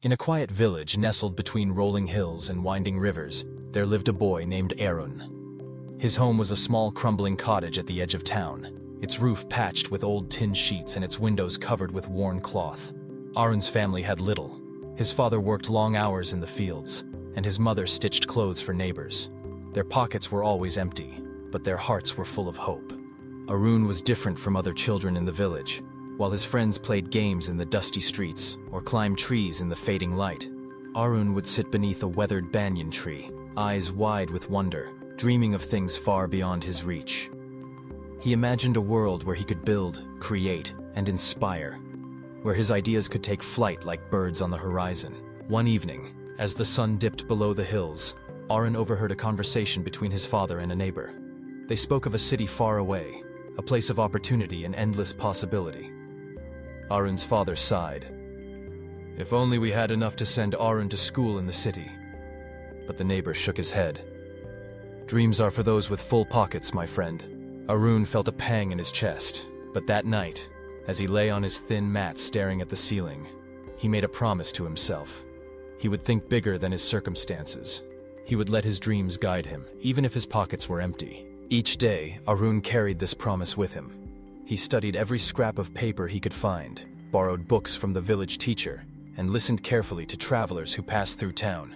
In a quiet village nestled between rolling hills and winding rivers, there lived a boy named Arun. His home was a small crumbling cottage at the edge of town, its roof patched with old tin sheets and its windows covered with worn cloth. Arun's family had little. His father worked long hours in the fields, and his mother stitched clothes for neighbors. Their pockets were always empty, but their hearts were full of hope. Arun was different from other children in the village. While his friends played games in the dusty streets or climbed trees in the fading light, Arun would sit beneath a weathered banyan tree, eyes wide with wonder, dreaming of things far beyond his reach. He imagined a world where he could build, create, and inspire, where his ideas could take flight like birds on the horizon. One evening, as the sun dipped below the hills, Arun overheard a conversation between his father and a neighbor. They spoke of a city far away, a place of opportunity and endless possibility. Arun's father sighed. If only we had enough to send Arun to school in the city. But the neighbor shook his head. Dreams are for those with full pockets, my friend. Arun felt a pang in his chest, but that night, as he lay on his thin mat staring at the ceiling, he made a promise to himself. He would think bigger than his circumstances. He would let his dreams guide him, even if his pockets were empty. Each day, Arun carried this promise with him. He studied every scrap of paper he could find, borrowed books from the village teacher, and listened carefully to travelers who passed through town.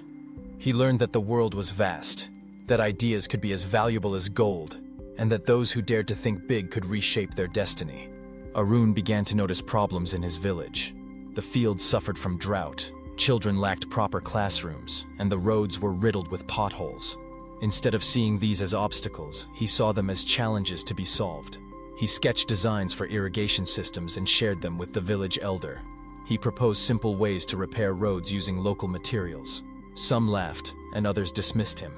He learned that the world was vast, that ideas could be as valuable as gold, and that those who dared to think big could reshape their destiny. Arun began to notice problems in his village. The fields suffered from drought, children lacked proper classrooms, and the roads were riddled with potholes. Instead of seeing these as obstacles, he saw them as challenges to be solved. He sketched designs for irrigation systems and shared them with the village elder. He proposed simple ways to repair roads using local materials. Some laughed, and others dismissed him,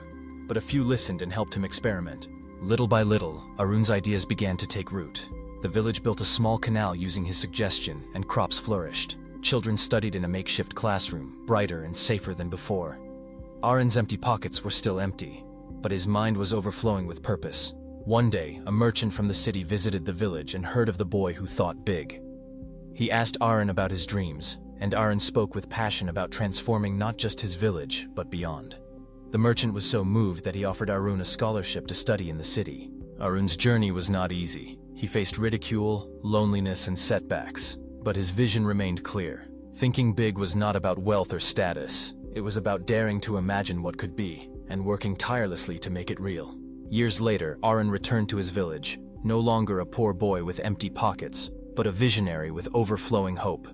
but a few listened and helped him experiment. Little by little, Arun's ideas began to take root. The village built a small canal using his suggestion, and crops flourished. Children studied in a makeshift classroom, brighter and safer than before. Arun's empty pockets were still empty, but his mind was overflowing with purpose. One day, a merchant from the city visited the village and heard of the boy who thought big. He asked Arun about his dreams, and Arun spoke with passion about transforming not just his village, but beyond. The merchant was so moved that he offered Arun a scholarship to study in the city. Arun's journey was not easy. He faced ridicule, loneliness, and setbacks, but his vision remained clear. Thinking big was not about wealth or status. It was about daring to imagine what could be, and working tirelessly to make it real. Years later, Arun returned to his village, no longer a poor boy with empty pockets, but a visionary with overflowing hope.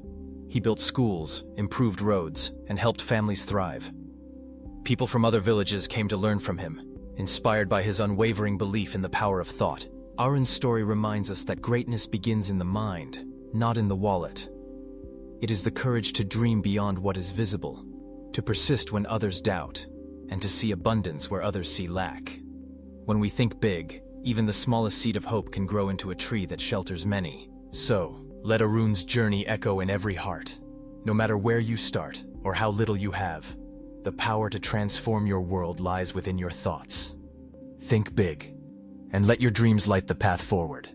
He built schools, improved roads, and helped families thrive. People from other villages came to learn from him, inspired by his unwavering belief in the power of thought. Arun's story reminds us that greatness begins in the mind, not in the wallet. It is the courage to dream beyond what is visible, to persist when others doubt, and to see abundance where others see lack. When we think big, even the smallest seed of hope can grow into a tree that shelters many. So, let Arun's journey echo in every heart. No matter where you start, or how little you have, the power to transform your world lies within your thoughts. Think big, and let your dreams light the path forward.